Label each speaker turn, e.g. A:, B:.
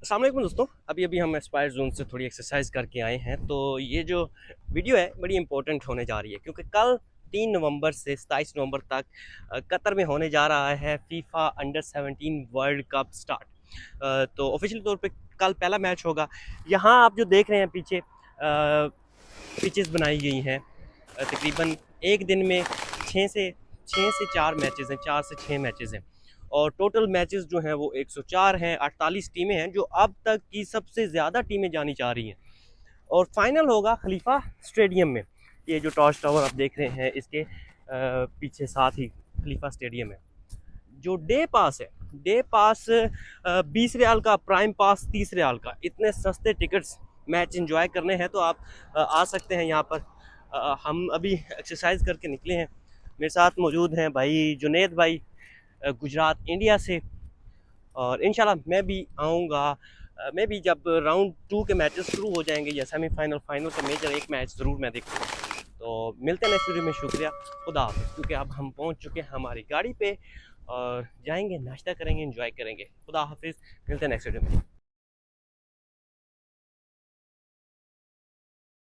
A: अस्सलाम वालेकुम दोस्तों। अभी अभी हम एस्पायर जोन से थोड़ी एक्सरसाइज करके आए हैं। तो ये जो वीडियो है बड़ी इंपॉर्टेंट होने जा रही है, क्योंकि कल 3 नवंबर से 27 नवंबर तक कतर में होने जा रहा है FIFA under 17 world cup start. तो ऑफिशियल तौर पे कल पहला मैच होगा। यहाँ आप जो देख रहे हैं पीछे पिचेस बनाई गई हैं। तकरीबन एक दिन में 6 से 4 मैचेस हैं, 4 से 6 मैचेस हैं। और टोटल मैचेस जो हैं वो 104 हैं। 48 टीमें हैं, जो अब तक की सबसे ज़्यादा टीमें जानी चाह रही हैं। और फाइनल होगा खलीफा स्टेडियम में। ये जो टॉर्च टावर आप देख रहे हैं, इसके पीछे साथ ही खलीफा स्टेडियम है। जो डे पास है, डे पास 20 रियाल का, प्राइम पास 30 रियाल का। इतने सस्ते टिकट्स मैच इंजॉय करने हैं तो आप आ सकते हैं यहाँ पर। हम अभी एक्सरसाइज करके निकले हैं। मेरे साथ मौजूद हैं भाई जुनेद भाई, गुजरात इंडिया से। और इंशाल्लाह मैं भी आऊँगा। मैं भी जब राउंड 2 के मैचेस शुरू हो जाएंगे या सेमीफाइनल फाइनल का मेजर एक मैच ज़रूर मैं देखूँगा। तो मिलते हैं नेक्स्ट वीडियो में। शुक्रिया, खुदा हाफिज़। क्योंकि अब हम पहुँच चुके हैं हमारी गाड़ी पे और जाएंगे, नाश्ता करेंगे, इंजॉय करेंगे। खुदा हाफिज़, मिलते हैं नेक्स्ट वीडियो में।